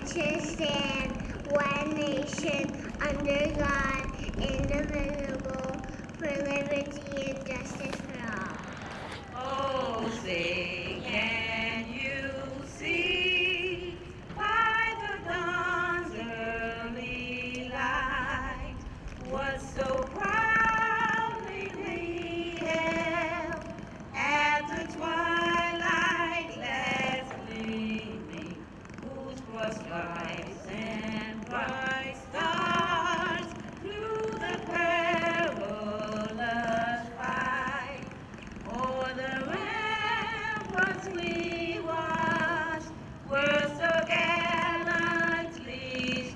to stand, one nation, under God, indivisible, for liberty and justice for all. Oh, say, can you see by the dawn's early light what so proudly we held at the twilight last gleaming, whose cross stripes and bright stars through the perilous fight o'er the ramparts we watched were so gallantly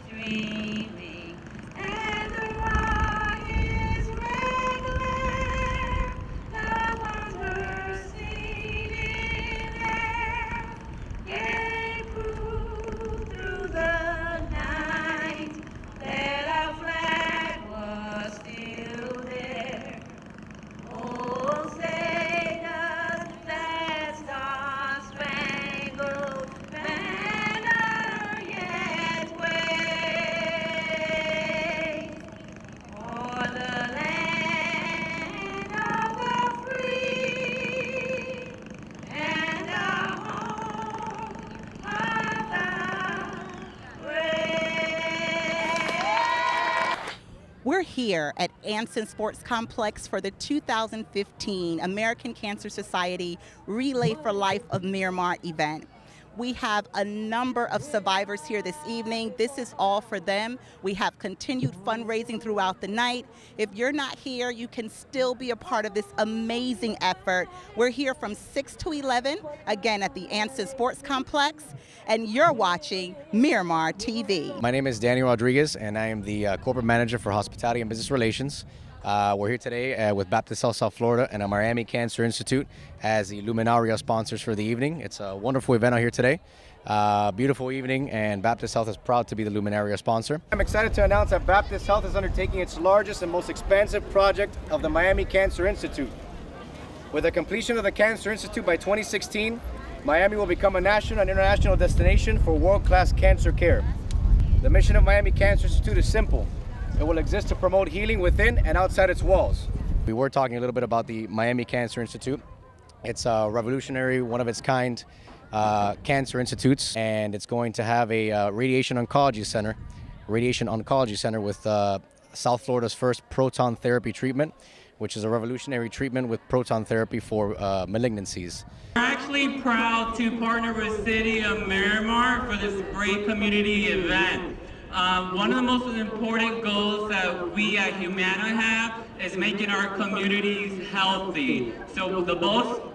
streaming, and the rocket's red glare, the bombs bursting in air, gave proof through the night that our flag was still there. Oh, say does that star-spangled banner yet wave o'er the land of the free and our home of the brave? We're here at Anson Sports Complex for the 2015 American Cancer Society Relay for Life of Miramar event. We have a number of survivors here this evening. This is all for them. We have continued fundraising throughout the night. If you're not here, you can still be a part of this amazing effort. We're here from 6 to 11, again at the Anson Sports Complex, and you're watching Miramar TV. My name is Daniel Rodriguez, and I am the Corporate Manager for Hospitality and Business Relations. We're here today with Baptist Health South Florida and Miami Cancer Institute as the Luminaria sponsors for the evening. It's a wonderful event out here today. Beautiful evening, and Baptist Health is proud to be the Luminaria sponsor. I'm excited to announce that Baptist Health is undertaking its largest and most expansive project of the Miami Cancer Institute. With the completion of the Cancer Institute by 2016, Miami will become a national and international destination for world-class cancer care. The mission of Miami Cancer Institute is simple. It will exist to promote healing within and outside its walls. We were talking a little bit about the Miami Cancer Institute. It's a revolutionary, one-of-its-kind cancer institutes, and it's going to have a radiation oncology center with South Florida's first proton therapy treatment, which is a revolutionary treatment with proton therapy for malignancies. We're actually proud to partner with City of Miramar for this great community event. One of the most important goals that we at Humana have is making our communities healthy. So the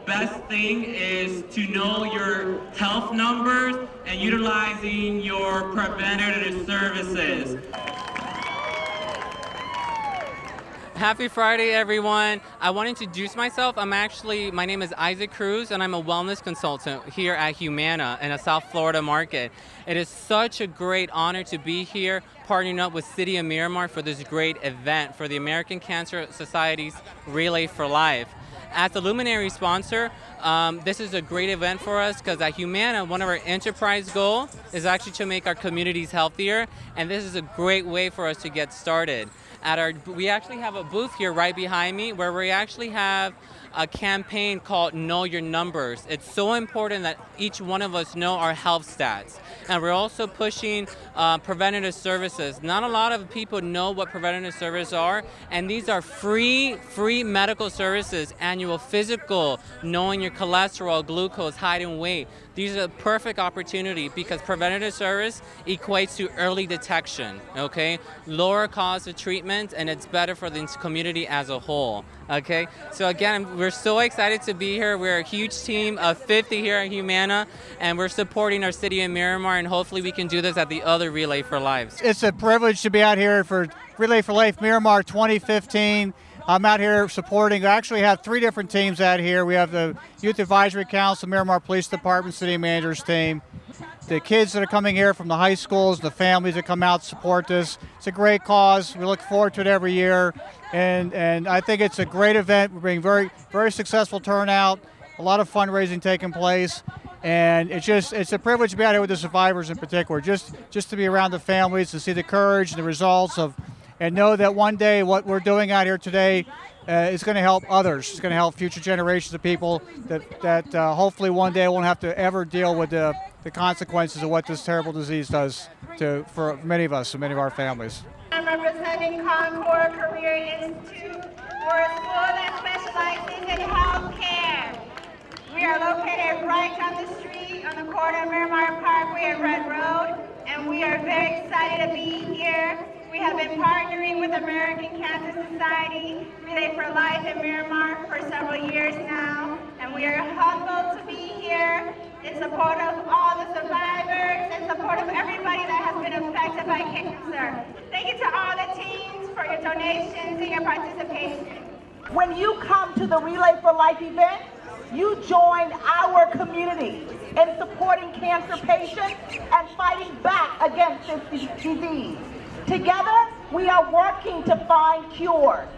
best thing is to know your health numbers and utilizing your preventative services. Happy Friday, everyone. I want to introduce myself. My name is Isaac Cruz, and I'm a wellness consultant here at Humana in a South Florida market. It is such a great honor to be here, partnering up with City of Miramar for this great event for the American Cancer Society's Relay for Life. As a luminary sponsor, this is a great event for us because at Humana, one of our enterprise goals is actually to make our communities healthier, and this is a great way for us to get started. We actually have a booth here right behind me where we actually have a campaign called Know Your Numbers. It's so important that each one of us know our health stats. And we're also pushing preventative services. Not a lot of people know what preventative services are, and these are free medical services, annual physical, knowing your cholesterol, glucose, height and weight. These are a perfect opportunity because preventative service equates to early detection, okay? Lower cost of treatment, and it's better for the community as a whole, okay? So again, we're so excited to be here. We're a huge team of 50 here at Humana, and we're supporting our City of Miramar, and hopefully we can do this at the other Relay for Lives. It's a privilege to be out here for Relay for Life Miramar 2015. I'm out here supporting. I actually have 3 different teams out here. We have the Youth Advisory Council, Miramar Police Department, City Managers team. The kids that are coming here from the high schools, the families that come out to support this. It's a great cause. We look forward to it every year. And I think it's a great event. We're being very successful turnout. A lot of fundraising taking place. And it's a privilege to be out here with the survivors in particular, just to be around the families, to see the courage and the results of, and know that one day what we're doing out here today is going to help others. It's going to help future generations of people that hopefully one day won't have to ever deal with the consequences of what this terrible disease does for many of us and many of our families. I'm representing Concord Career Institute. We're a school that specializes in health care. We are located right on the street on the corner of Miramar Parkway and Red Road, and we are very excited to be here. We have been partnering with American Cancer Society, Relay for Life in Miramar for several years now, and we are humbled to be here in support of all the survivors, in support of everybody that has been affected by cancer. Thank you to all the teams for your donations and your participation. When you come to the Relay for Life event, you join our community in supporting cancer patients and fighting back against this disease. Together, we are working to find cures.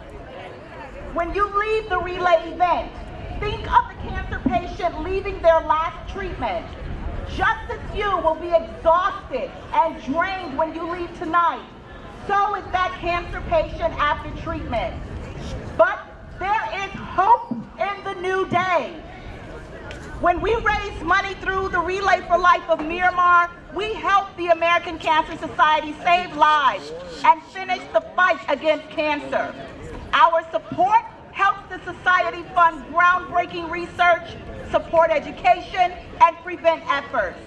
When you leave the Relay event, think of the cancer patient leaving their last treatment. Just as you will be exhausted and drained when you leave tonight, so is that cancer patient after treatment. But there is hope in the new day. When we raise money through the Relay for Life of Miramar, we help the American Cancer Society save lives and finish the fight against cancer. Our support helps the society fund groundbreaking research, support education, and prevent efforts.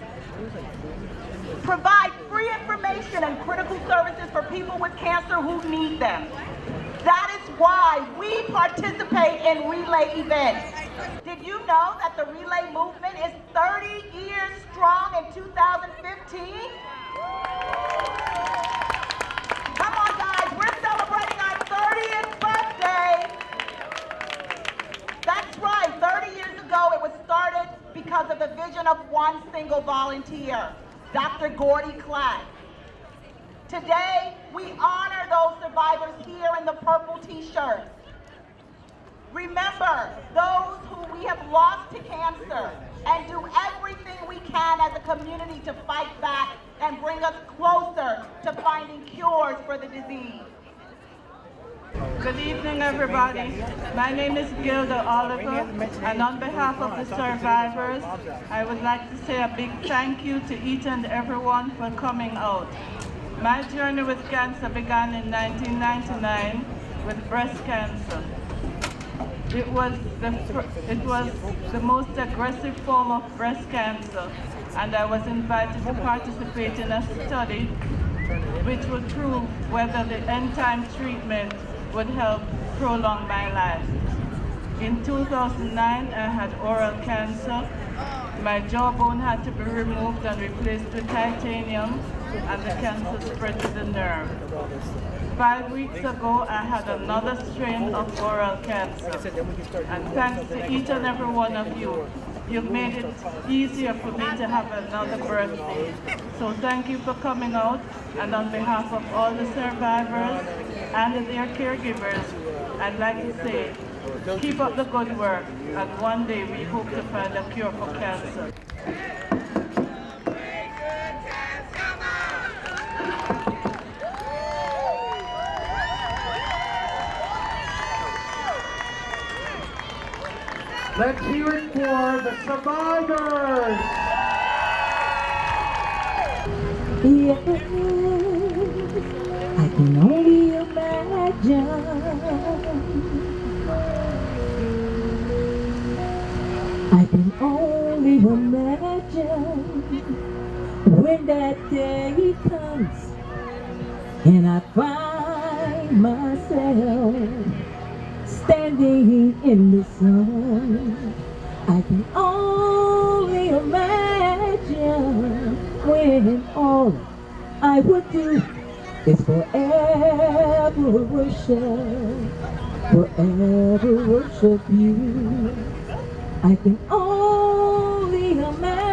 Provide free information and critical services for people with cancer who need them. That is why we participate in Relay events. Did you know that the Relay movement is 30 years strong in 2015? Come on guys, we're celebrating our 30th birthday. That's right, 30 years ago it was started because of the vision of one single volunteer, Dr. Gordy Clack. Today, we honor those survivors here in the purple t-shirts. Remember those who we have lost to cancer and do everything we can as a community to fight back and bring us closer to finding cures for the disease. Good evening, everybody. My name is Gilda Oliver, and on behalf of the survivors, I would like to say a big thank you to each and everyone for coming out. My journey with cancer began in 1999 with breast cancer. It was the most aggressive form of breast cancer, and I was invited to participate in a study which would prove whether the end-time treatment would help prolong my life. In 2009, I had oral cancer. My jawbone had to be removed and replaced with titanium, and the cancer spread to the nerve. 5 weeks ago, I had another strain of oral cancer. And thanks to each and every one of you, you've made it easier for me to have another birthday. So thank you for coming out, and on behalf of all the survivors and their caregivers, I'd like to say, keep up the good work, and one day we hope to find a cure for cancer. Let's hear it for the survivors! Yeah, I can only imagine. I can only imagine when that day comes and I find myself standing in the sun. I can only imagine when all I would do is forever worship you. I can only imagine.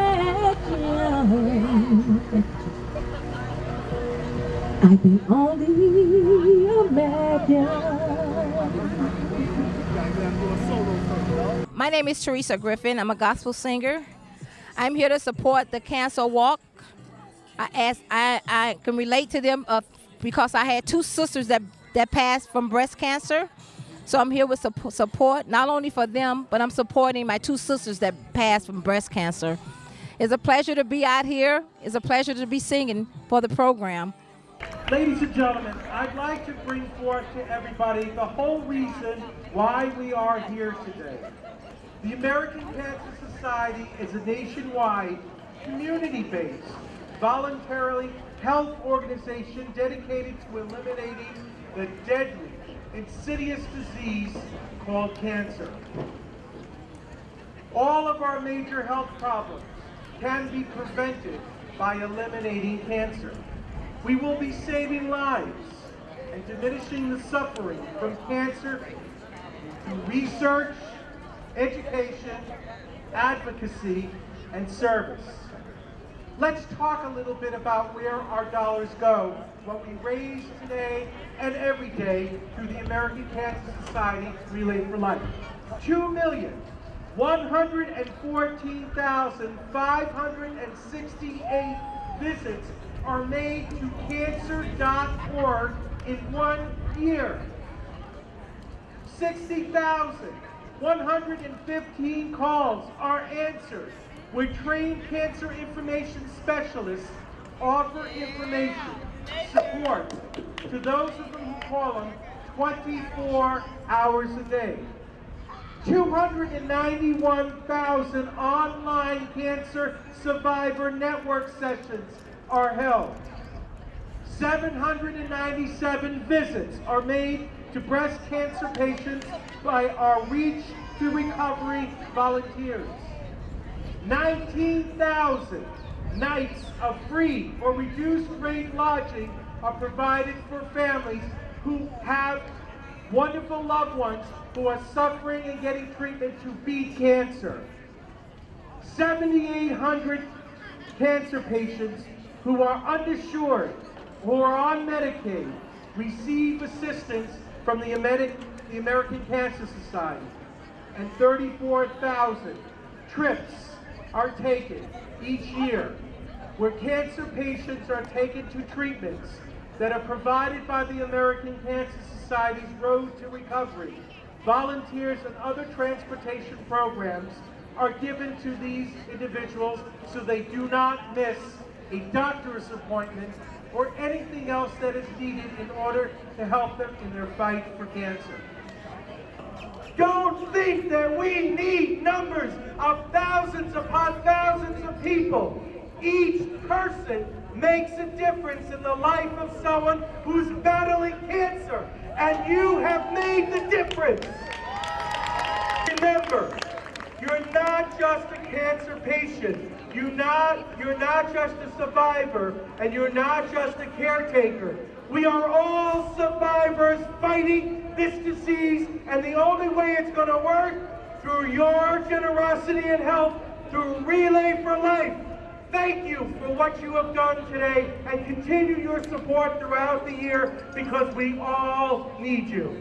I can only imagine. My name is Teresa Griffin. I'm a gospel singer. I'm here to support the cancer walk. I can relate to them because I had 2 sisters that passed from breast cancer. So I'm here with support, not only for them, but I'm supporting my 2 sisters that passed from breast cancer. It's a pleasure to be out here. It's a pleasure to be singing for the program. Ladies and gentlemen, I'd like to bring forth to everybody the whole reason why we are here today. The American Cancer Society is a nationwide, community-based, voluntarily health organization dedicated to eliminating the deadly, insidious disease called cancer. All of our major health problems can be prevented by eliminating cancer. We will be saving lives and diminishing the suffering from cancer through research, education, advocacy, and service. Let's talk a little bit about where our dollars go, what we raise today and every day through the American Cancer Society Relay for Life. 2,114,568 visits are made to cancer.org in 1 year. 60,115 calls are answered, where trained cancer information specialists offer information, support to those of them who call them 24 hours a day. 291,000 online cancer survivor network sessions are held. 797 visits are made to breast cancer patients by our Reach to Recovery volunteers. 19,000 nights of free or reduced rate lodging are provided for families who have wonderful loved ones who are suffering and getting treatment to beat cancer. 7,800 cancer patients who are underinsured, who are on Medicaid, receive assistance from the American Cancer Society. And 34,000 trips are taken each year where cancer patients are taken to treatments that are provided by the American Cancer Society's Road to Recovery. Volunteers and other transportation programs are given to these individuals so they do not miss a doctor's appointment or anything else that is needed in order to help them in their fight for cancer. Don't think that we need numbers of thousands upon thousands of people. Each person makes a difference in the life of someone who's battling cancer, and you have made the difference. Remember, you're not just a cancer patient. You're not just a survivor, and you're not just a caretaker. We are all survivors fighting this disease, and the only way it's going to work through your generosity and help through Relay for Life. Thank you for what you have done today, and continue your support throughout the year because we all need you.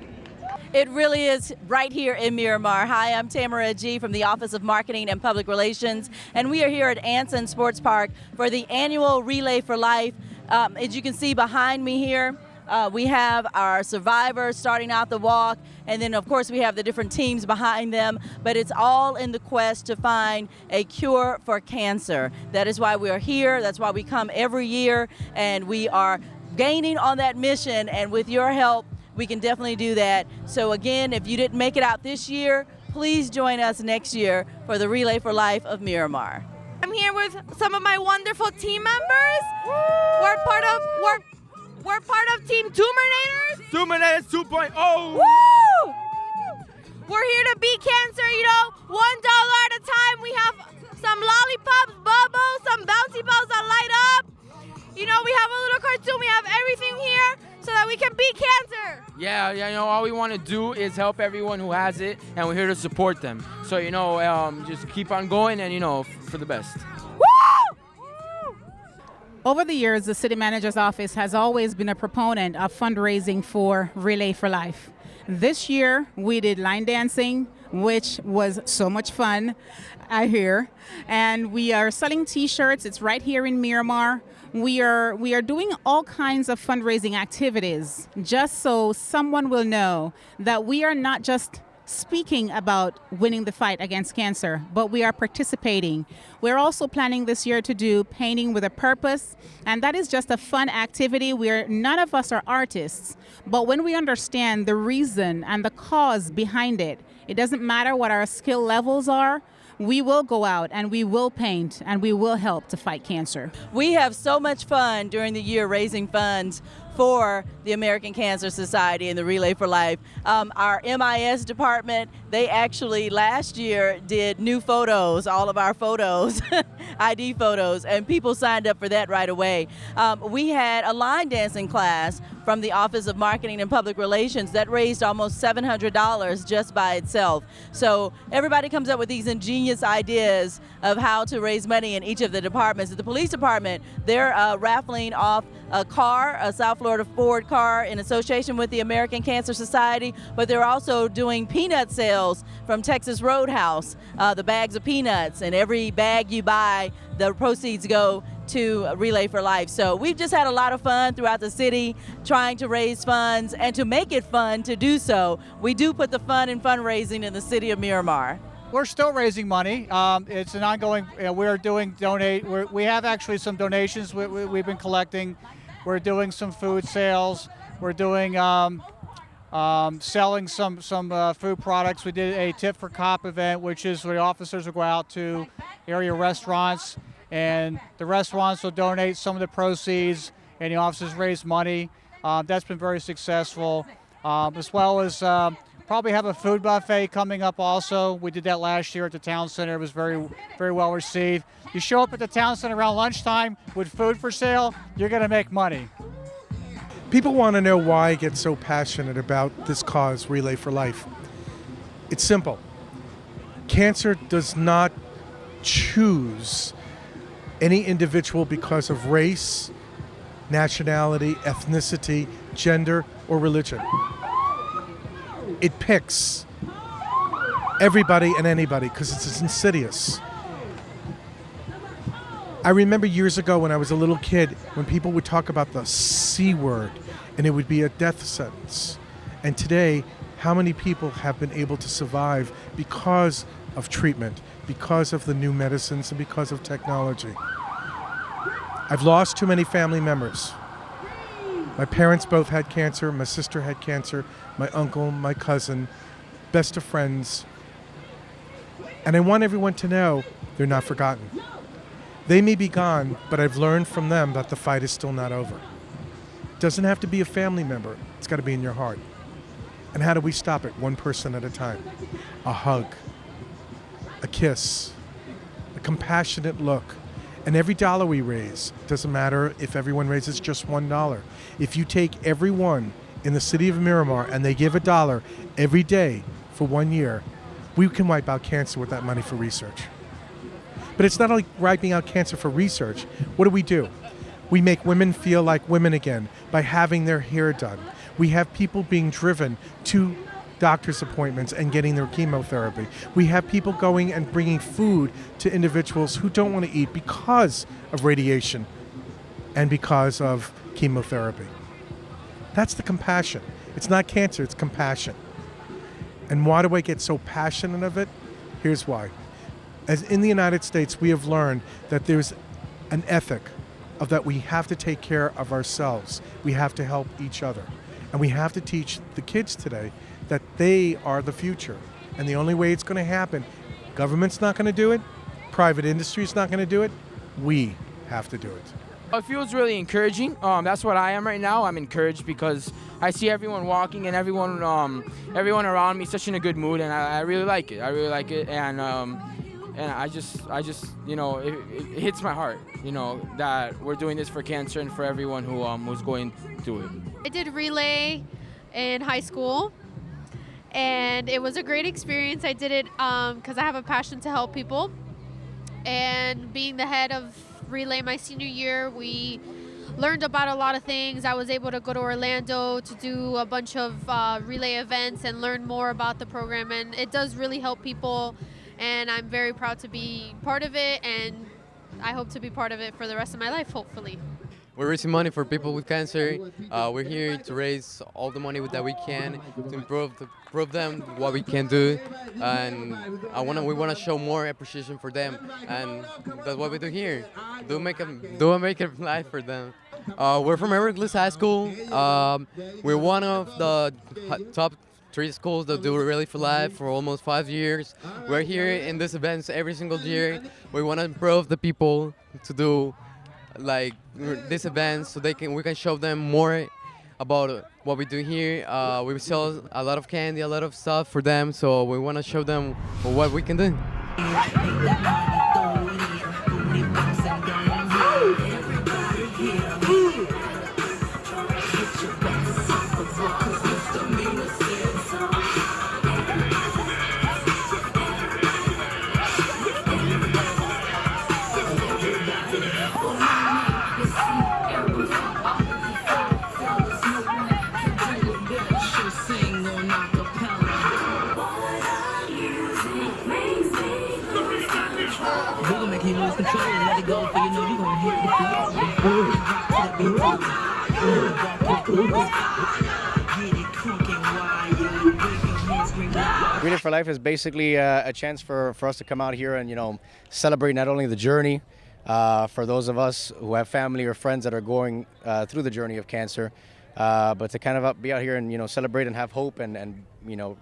It really is right here in Miramar. Hi, I'm Tamara G. from the Office of Marketing and Public Relations, and we are here at Anson Sports Park for the annual Relay for Life. As you can see behind me here, we have our survivors starting out the walk, and then of course we have the different teams behind them, but it's all in the quest to find a cure for cancer. That is why we are here. That's why we come every year, and we are gaining on that mission, and with your help, we can definitely do that. So again, if you didn't make it out this year, please join us next year for the Relay for Life of Miramar. I'm here with some of my wonderful team members. We're part of Team Tumornators. Tumornators 2.0. Woo! We're here to beat cancer, $1 at a time. We have some lollipops, bubbles, some bouncy balls that light up. We have a little cartoon. We have everything here so that we can beat cancer. Yeah, all we want to do is help everyone who has it, and we're here to support them. So, just keep on going and, for the best. Over the years, the City Manager's Office has always been a proponent of fundraising for Relay for Life. This year, we did line dancing, which was so much fun, I hear. And we are selling T-shirts. It's right here in Miramar. We are doing all kinds of fundraising activities just so someone will know that we are not just speaking about winning the fight against cancer, but we are participating. We're also planning this year to do painting with a purpose, and that is just a fun activity where none of us are artists, but when we understand the reason and the cause behind it, it doesn't matter what our skill levels are, we will go out and we will paint and we will help to fight cancer. We have so much fun during the year raising funds for the American Cancer Society and the Relay for Life. Our MIS department, they actually last year did new photos, all of our photos, ID photos, and people signed up for that right away. We had a line dancing class from the Office of Marketing and Public Relations that raised almost $700 just by itself. So everybody comes up with these ingenious ideas of how to raise money in each of the departments. At the police department, they're raffling off a car, a South Florida Ford car in association with the American Cancer Society, but they're also doing peanut sales from Texas Roadhouse, the bags of peanuts, and every bag you buy, the proceeds go to Relay for Life. So we've just had a lot of fun throughout the city trying to raise funds, and to make it fun to do so, we do put the fun in fundraising in the city of Miramar. We're still raising money. It's an ongoing, we're doing we have actually some donations we've been collecting. We're doing some food sales. We're doing selling some food products. We did a Tip for Cop event, which is where the officers will go out to area restaurants, and the restaurants will donate some of the proceeds, and the officers raise money. That's been very successful, as well as probably have a food buffet coming up also. We did that last year at the town center. It was very, very well received. You show up at the town center around lunchtime with food for sale, you're going to make money. People want to know why I get so passionate about this cause, Relay for Life. It's simple. Cancer does not choose any individual because of race, nationality, ethnicity, gender, or religion. It picks everybody and anybody because it's insidious. I remember years ago when I was a little kid, when people would talk about the C word and it would be a death sentence. And today, how many people have been able to survive because of treatment, because of the new medicines, and because of technology? I've lost too many family members. My parents both had cancer, my sister had cancer, my uncle, my cousin, best of friends. And I want everyone to know they're not forgotten. They may be gone, but I've learned from them that the fight is still not over. It doesn't have to be a family member. It's got to be in your heart. And how do we stop it? One person at a time. A hug, a kiss, a compassionate look. And every dollar we raise, doesn't matter if everyone raises just $1. If you take everyone in the city of Miramar and they give $1 every day for 1 year, we can wipe out cancer with that money for research. But it's not only wiping out cancer for research. What do? We make women feel like women again by having their hair done. We have people being driven to doctor's appointments and getting their chemotherapy. We have people going and bringing food to individuals who don't want to eat because of radiation and because of chemotherapy. That's the compassion. It's not cancer, it's compassion. And why do I get so passionate of it? Here's why. As in the United States, we have learned that there's an ethic of that we have to take care of ourselves. We have to help each other. And we have to teach the kids today that they are the future. And the only way it's going to happen, government's not going to do it, private industry's not going to do it, we have to do it. It feels really encouraging. That's what I am right now. I'm encouraged because I see everyone walking and everyone around me such in a good mood, and I really like it. I really like it, and I just it hits my heart, that we're doing this for cancer and for everyone who's going through it. I did relay in high school, and it was a great experience. I did it because I have a passion to help people, and being the head of relay my senior year, we learned about a lot of things. I was able to go to Orlando to do a bunch of relay events and learn more about the program, and it does really help people, and I'm very proud to be part of it, and I hope to be part of it for the rest of my life, hopefully. We're raising money for people with cancer. We're here to raise all the money that we can to prove them what we can do, and we want to show more appreciation for them, and that's what we do here. Make a life for them. We're from Everglades High School. We're one of the top 3 schools that do Relay for Life for almost 5 years. We're here in these events every single year. We want to improve the people to do like these events so we can show them more about what we do here. We sell a lot of candy, a lot of stuff for them, so we want to show them what we can do. Relay for Life is basically a chance for us to come out here and celebrate not only the journey for those of us who have family or friends that are going through the journey of cancer, but to kind of be out here and celebrate and have hope and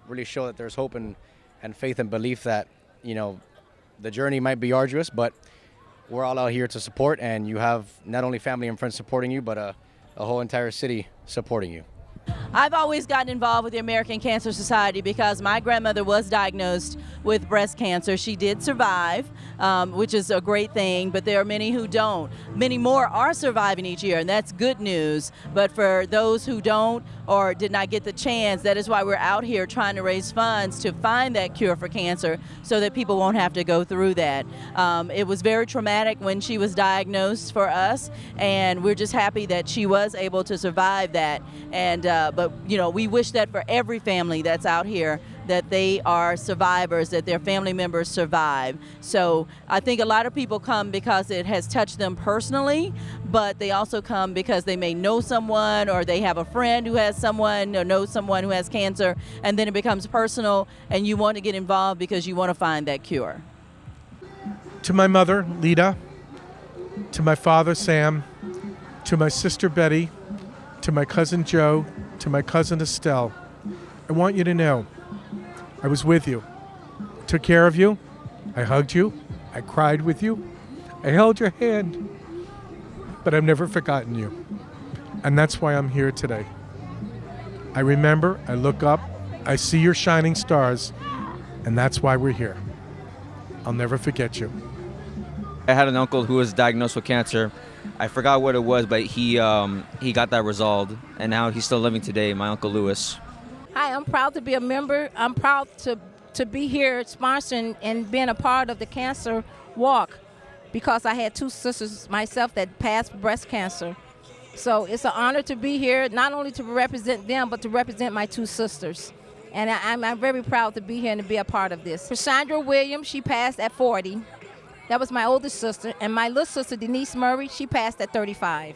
really show that there's hope and faith and belief that the journey might be arduous, but we're all out here to support, and you have not only family and friends supporting you, but a whole entire city supporting you. I've always gotten involved with the American Cancer Society because my grandmother was diagnosed with breast cancer. She did survive, which is a great thing, but there are many who don't. Many more are surviving each year, and that's good news. But for those who don't or did not get the chance, that is why we're out here trying to raise funds to find that cure for cancer so that people won't have to go through that. It was very traumatic when she was diagnosed for us, and we're just happy that she was able to survive that. And but we wish that for every family that's out here, that they are survivors, that their family members survive. So I think a lot of people come because it has touched them personally, but they also come because they may know someone, or they have a friend who has someone, or know someone who has cancer, and then it becomes personal, and you want to get involved because you want to find that cure. To my mother, Lita, to my father, Sam, to my sister, Betty, to my cousin, Joe, to my cousin, Estelle, I want you to know I was with you, took care of you, I hugged you, I cried with you, I held your hand, but I've never forgotten you. And that's why I'm here today. I remember, I look up, I see your shining stars, and that's why we're here. I'll never forget you. I had an uncle who was diagnosed with cancer. I forgot what it was, but he got that resolved, and now he's still living today, my Uncle Lewis. Hi, I'm proud to be a member. I'm proud to be here sponsoring and being a part of the cancer walk, because I had 2 sisters myself that passed breast cancer. So it's an honor to be here, not only to represent them, but to represent my 2 sisters. And I'm very proud to be here and to be a part of this. Cassandra Williams, she passed at 40. That was my oldest sister. And my little sister, Denise Murray, she passed at 35.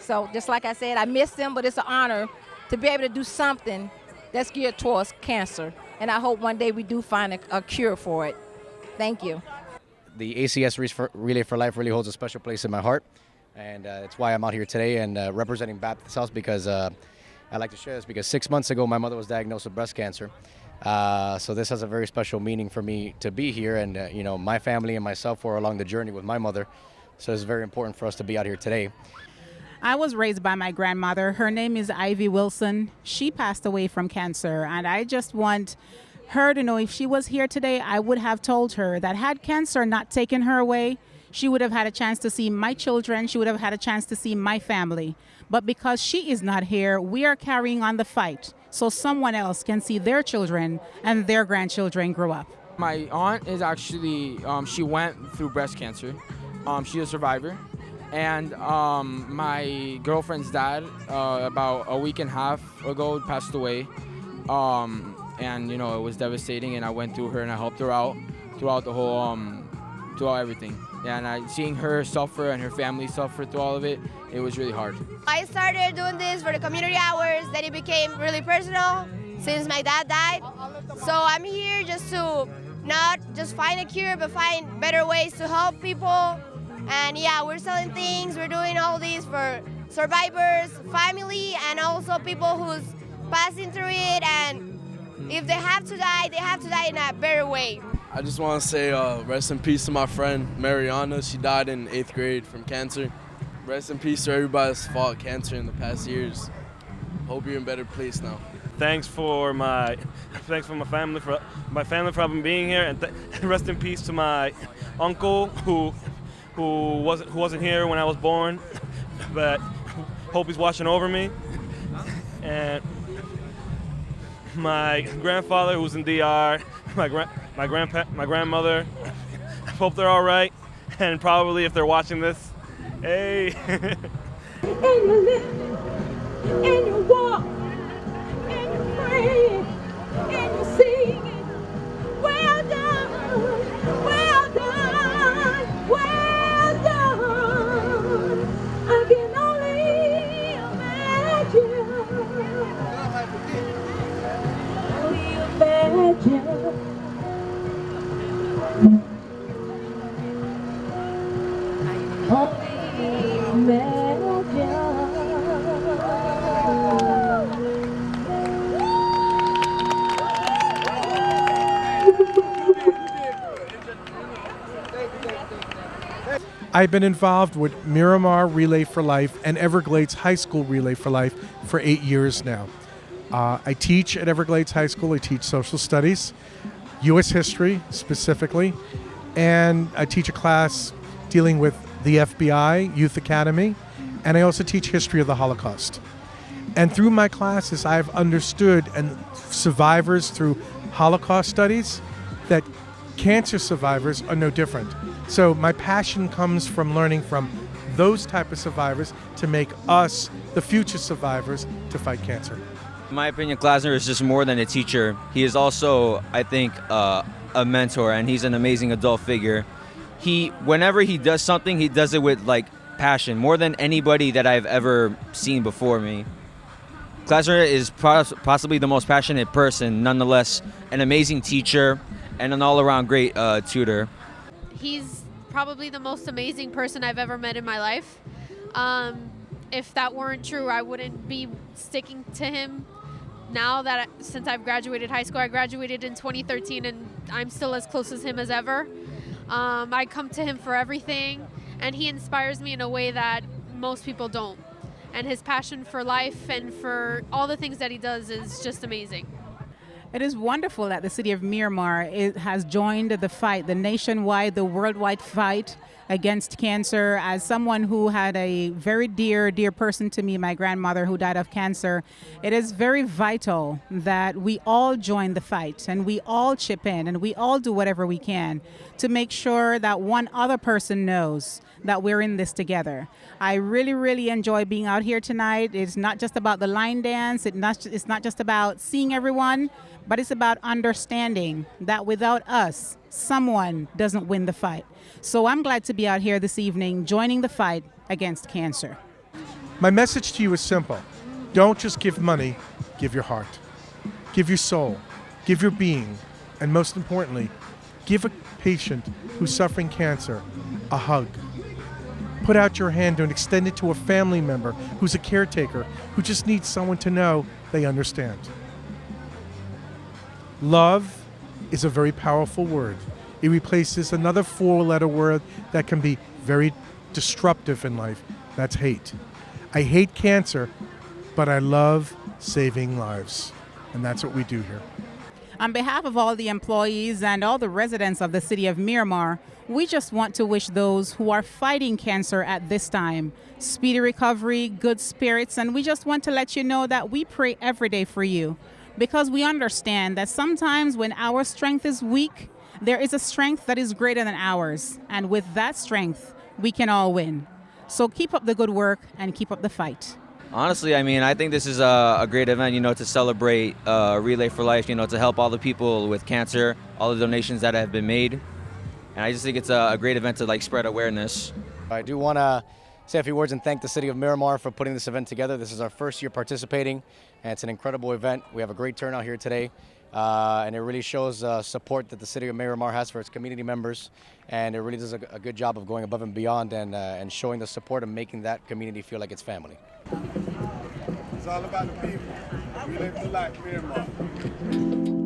So just like I said, I miss them, but it's an honor to be able to do something that's geared towards cancer. And I hope one day we do find a cure for it. Thank you. The ACS Relay for Life really holds a special place in my heart, and it's why I'm out here today and representing Baptist House, because I like to share this because 6 months ago my mother was diagnosed with breast cancer. So this has a very special meaning for me to be here, and my family and myself were along the journey with my mother, so it's very important for us to be out here today. I was raised by my grandmother. Her name is Ivy Wilson. She passed away from cancer, and I just want her to know if she was here today, I would have told her that had cancer not taken her away, she would have had a chance to see my children. She would have had a chance to see my family. But because she is not here, we are carrying on the fight so someone else can see their children and their grandchildren grow up. My aunt is actually, she went through breast cancer. She's a survivor. And my girlfriend's dad, about a week and a half ago, passed away. And you know, it was devastating, and I went through her and I helped her out throughout the whole, throughout everything. And seeing her suffer and her family suffer through all of it, it was really hard. I started doing this for the community hours, then it became really personal since my dad died. So I'm here just to not just find a cure, but find better ways to help people. And yeah, we're selling things, we're doing all these for survivors, family, and also people who's passing through it, and if they have to die in a better way. I just want to say rest in peace to my friend Mariana. She died in 8th grade from cancer. Rest in peace to everybody that's fought cancer in the past years. Hope you're in a better place now. Thanks for my family for having being here, and rest in peace to my uncle who wasn't here when I was born, but hope he's watching over me. And my grandfather who's in DR, my grandmother. Hope they're all right, and probably if they're watching this, hey. And you live, and you walk, and you pray, and you sing. Well done, well done, well done. I can only imagine. I've been involved with Miramar Relay for Life and Everglades High School Relay for Life for 8 years now. I teach at Everglades High School. I teach social studies, U.S. history specifically, and I teach a class dealing with the FBI, Youth Academy, and I also teach history of the Holocaust. And through my classes, I've understood, and survivors through Holocaust studies, that cancer survivors are no different. So my passion comes from learning from those type of survivors to make us the future survivors to fight cancer. In my opinion, Klasner is just more than a teacher. He is also, I think, a mentor, and he's an amazing adult figure. Whenever he does something, he does it with passion, more than anybody that I've ever seen before me. Klasner is possibly the most passionate person, nonetheless an amazing teacher and an all-around great tutor. He's probably the most amazing person I've ever met in my life. If that weren't true, I wouldn't be sticking to him now that since I've graduated high school. I graduated in 2013 and I'm still as close as him as ever. I come to him for everything, and he inspires me in a way that most people don't. And his passion for life and for all the things that he does is just amazing. It is wonderful that the city of Miramar has joined the fight, the nationwide, the worldwide fight against cancer. As someone who had a very dear person to me, my grandmother who died of cancer, it is very vital that we all join the fight and we all chip in and we all do whatever we can to make sure that one other person knows that we're in this together. I really enjoy being out here tonight. It's not just about the line dance. It's not just about seeing everyone, but it's about understanding that without us, someone doesn't win the fight. So I'm glad to be out here this evening joining the fight against cancer. My message to you is simple. Don't just give money, give your heart. Give your soul, give your being, and most importantly, give a patient who's suffering cancer a hug. Put out your hand and extend it to a family member who's a caretaker, who just needs someone to know they understand. Love is a very powerful word. It replaces another 4-letter word that can be very disruptive in life. That's hate. I hate cancer, but I love saving lives. And that's what we do here. On behalf of all the employees and all the residents of the city of Miramar, we just want to wish those who are fighting cancer at this time speedy recovery, good spirits, and we just want to let you know that we pray every day for you, because we understand that sometimes when our strength is weak, there is a strength that is greater than ours, and with that strength, we can all win. So keep up the good work and keep up the fight. Honestly, I mean, I think this is a great event, to celebrate Relay for Life, to help all the people with cancer, all the donations that have been made. And I just think it's a great event to spread awareness. I do want to say a few words and thank the City of Miramar for putting this event together. This is our first year participating, and it's an incredible event. We have a great turnout here today, and it really shows support that the City of Miramar has for its community members, and it really does a good job of going above and beyond and showing the support and making that community feel like it's family. It's all about the people. Relay for Life, Miramar.